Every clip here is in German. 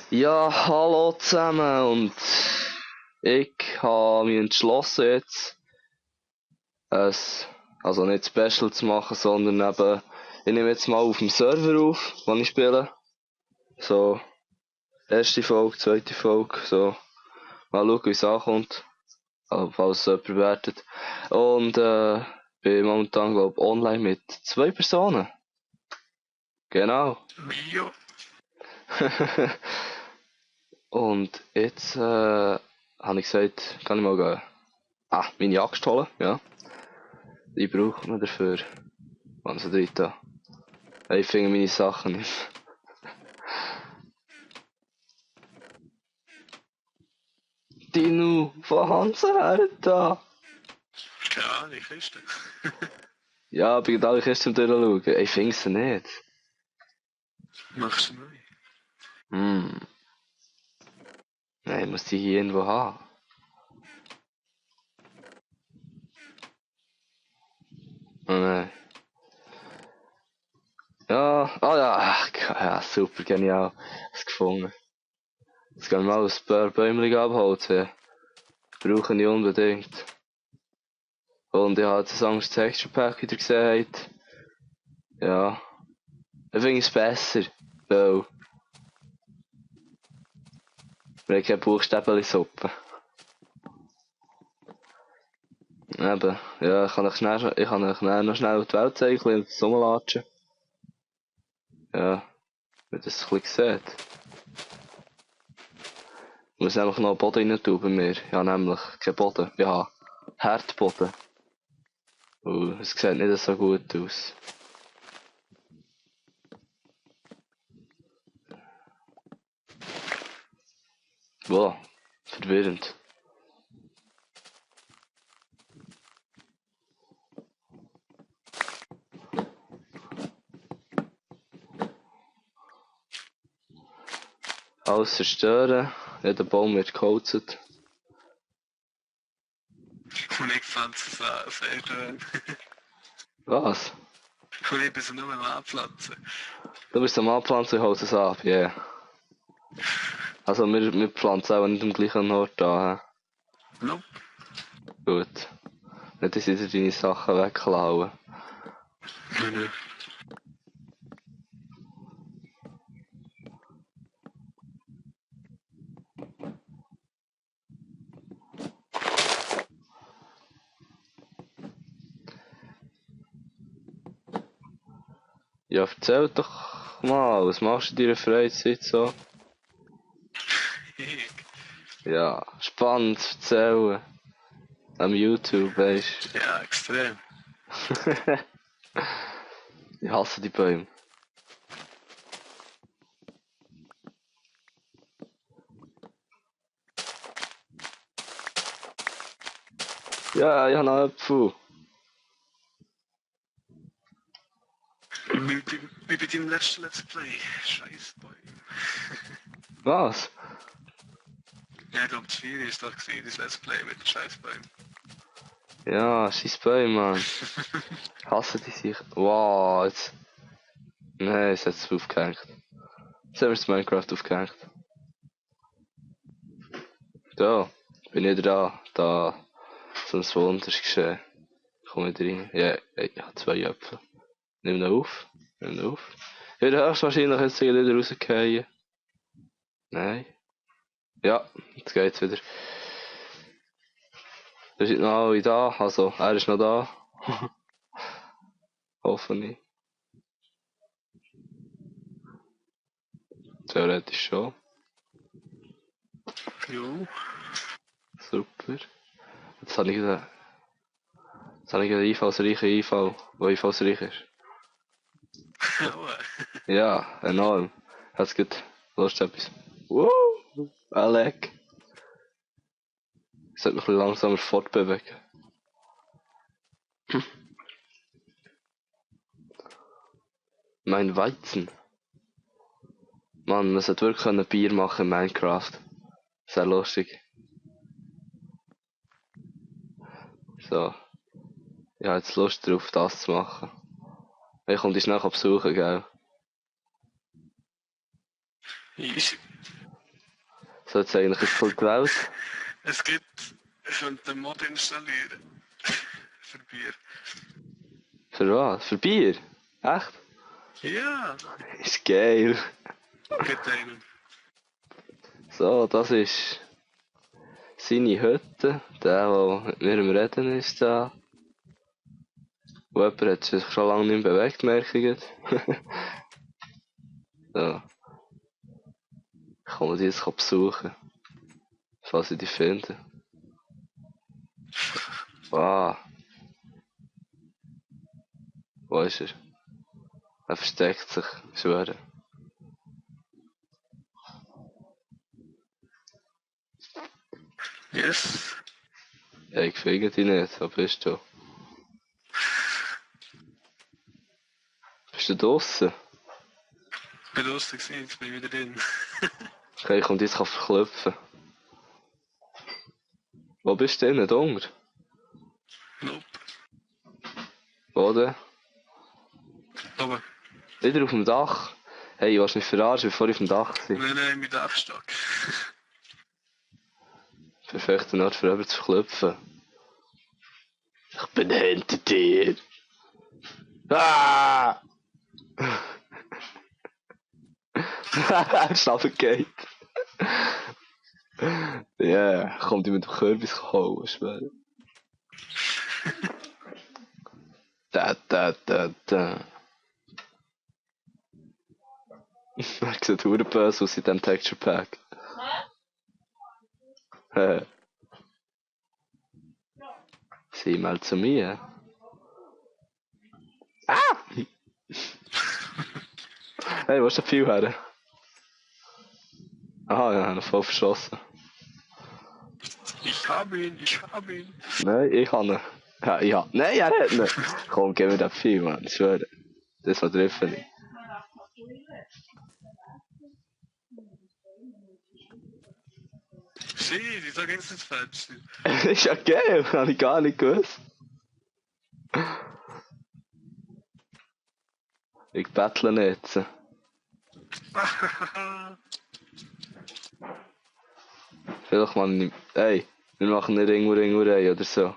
Ja, hallo zusammen und ich habe mich entschlossen jetzt, also nicht Special zu machen, sondern eben, ich nehme jetzt mal auf dem Server auf, wo ich spiele. So, erste Folge, zweite Folge, so, mal schauen, wie es ankommt, also, falls es jemand bewertet. Und bin momentan, glaube ich, online mit 2 Personen. Genau. Ja. Und jetzt habe ich gesagt, kann ich mal gehen. Meine Axt holen, ja. Die braucht man dafür. Wann sie drin da? Ich finde meine Sachen nicht. Dino, von Hansen her da. Keine Ahnung, ist das? Ja, bei alle Kisten durchschauen. Ich finde sie nicht. Machst du neu? Hm. Nein, ich muss die hier irgendwo haben. Oh nein. Ja, ja, super, genial. Hast gefunden. Jetzt gehen wir mal ein paar Bäumchen abholzen. Brauche ich unbedingt. Und ich habe jetzt ein anderes Texture Pack wieder gesehen. Ja. Ich finde es besser. Weil wir haben keine Buchstäbeli-Suppe. Eben, ja, ich kann euch noch schnell die Welt zeigen, ein bisschen rumlatschen. Ja, wenn ihr das ein bisschen seht. Ich muss nämlich noch Boden rein tun bei mir. Ja, nämlich kein Boden. Ja, Herdboden. Es sieht nicht so gut aus. Wow, verwirrend. Alles zerstören, jeder Baum wird geholzt. Und ich fand es sehr schön. Was? Und ich bin so nur am Anpflanzen. Du bist am Anpflanzen, ich holze es ab, yeah. Also wir pflanzen auch nicht am gleichen Ort an. Nope. Gut. Nicht, dass sie dir deine Sachen wegklauen. Nein. Ja, erzähl doch mal, was machst du in deiner Freizeit so? Ich. Ja, spannend zu erzählen. Am YouTube, weisst Ja, extrem. du. Ich hasse die Bäume. Ja, ich habe noch Äpfel. Wie bei deinem letzten Let's Play. Scheiß Boy. Was? Ja, ich glaube, das 4 ist doch gesehen, das Let's Play mit dem Scheißbein. Ja, scheiß Bäume, Mann. Ich hasse die sich. Wow, jetzt. Nein, es hat es aufgehängt. Jetzt haben wir das Minecraft aufgehängt. Da, bin ich da. Da, so ein Wunder ist geschehen. Komm wieder rein. Ja, ich habe 2 Äpfel. Nimm ihn auf. Nimm ihn auf. Ich werde höchstwahrscheinlich jetzt wieder rausgehen. Nein. Ja, jetzt geht's wieder. Wir sind noch alle da, also er ist noch da. Hoffe ich. Theoretisch schon. Jo. Super. Jetzt habe ich einen einfallsreichen Einfall, der einfallsreich ist. Ja, enorm. Jetzt geht Lust etwas. Wow! Alec! Ich sollte mich ein bisschen langsamer fortbewegen. Mein Weizen. Mann, man sollte wirklich ein Bier machen in Minecraft. Sehr lustig. So. Ich habe jetzt Lust drauf, das zu machen. Ich komme dich nachher besuchen, gell? Easy. So jetzt eigentlich ein bisschen die Welt. Es gibt, ich könnte den Mod installieren. Für Bier. Für was? Für Bier? Echt? Ja, Ist geil. gibt einen. So, das ist seine Hütte. Der mit mir am Reden ist da. Und jemand hat sich schon lange nicht mehr bewegt, merke ich jetzt. So. Ich komme die jetzt besuchen. Falls ich die finde. Ah, wo ist er? Er versteckt sich, ich schwöre. Yes. Ja, ich finde dich nicht. Wo bist du? Bist du draussen? Ich bin lustig gewesen, jetzt bin ich wieder drin. Okay, ich komme jetzt verklopfen. Wo bist du denn? Unter? Nope. Wo denn? Aber, Wieder auf dem Dach? Hey, ich willst mich verarschen, bevor ich auf dem Dach war. nein, mit Abstock. Perfekter Ort für jemanden zu verklopfen. Ich bin hinter dir. Ah! Schlafen geht. Ja, yeah, kommt mit dem Kürbis holen, schwöre. Da. Er sieht verdammt böse aus in diesem Texture Pack. Sieh mal zu mir. Ah! Hey, wo ist der Pfeil her? Aha, ja, noch voll verschossen. Ich hab ihn. Nein, ich habe ihn. Ja. Nein, er hat ihn. Komm, gib mir den Pfeil, Mann. Ich schwöre. Das war treffen nicht. Sieh, die sagen jetzt nicht falsch. Ist ja geil, habe ich gar nicht gewusst. Ich bettle jetzt. Vielleicht man nicht. Ey, wir machen nicht Ringu oder so.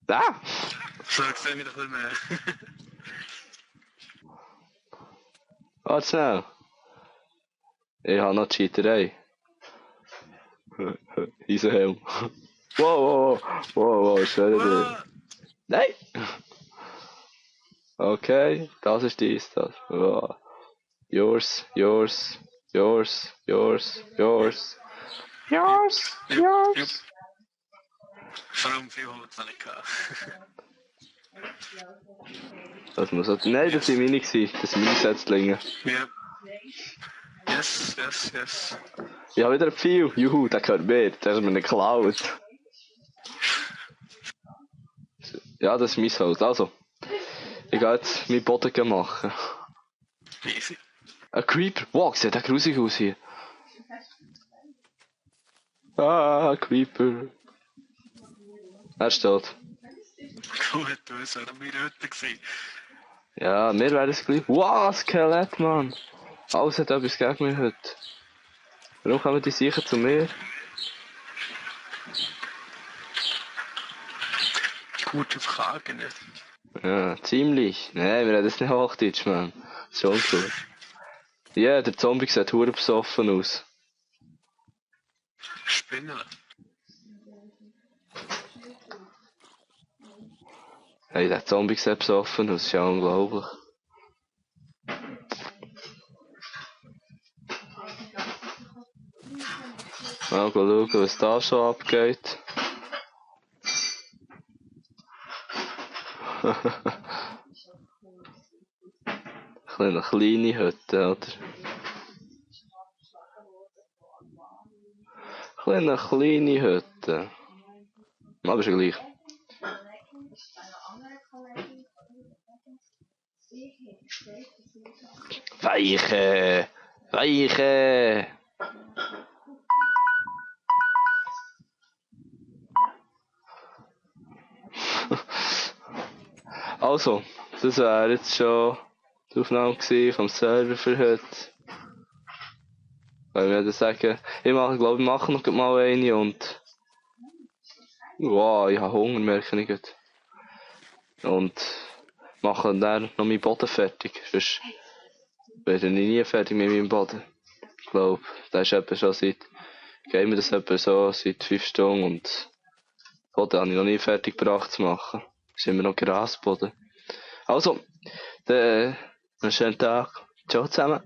Ah! So, ich seh wieder ein bisschen mehr. Warte schnell. Ich habe noch Cheaterei. Helm. Wow, schwöre dir. Nein! Okay, das ist dies, das. Wow. Yours. Jupp. Vor allem viel Holz habe ich gehabt. Das muss halt. Nein, das sind meine gewesen. Das sind meine Setzlinge. Ja. Yes. Ich habe wieder ein Pfeil. Juhu, der gehört mir. Der ist mir nicht geklaut. Ja, das ist mein Haus. Also, ich gehe jetzt meinen Boden machen. Easy. Ein Creeper. Wow, sieht der grusig aus hier. Ah, Creeper. Er steht. Gut, du bist auch meine Hütte gewesen. Ja, mir wäre es gleich. Wow, Skelett, Mann. Alles hat etwas gegen mich heute. Warum kommen die sicher zu mir? Gute Frage, ne? Ja, ziemlich. Nein, wir reden jetzt nicht Hochdeutsch, Mann. Das ist schon cool. Ja, der Zombie sieht hure besoffen aus. Spinnen. Hey, der Zombie sieht besoffen aus. Das ist ja unglaublich. Mal schauen, was da schon abgeht. Eine kleine Hütte, oder? Kleine Hütte. Aber ist ja gleich. Weiche! Also, das wäre jetzt schon die Aufnahme gewesen vom Server für heute. Weil wir das sagen, ich glaube, ich mache noch mal eine und wow, ich habe Hunger, merke ich gerade. Und mache dann noch meinen Boden fertig. Sonst werde ich nie fertig mit meinem Boden. Ich glaube, der ist etwa schon gehen wir das etwa so seit 5 Stunden und Boden habe ich noch nie fertig gebracht zu machen. Ist immer noch Grasboden. Also, dann einen schönen Tag. Ciao zusammen.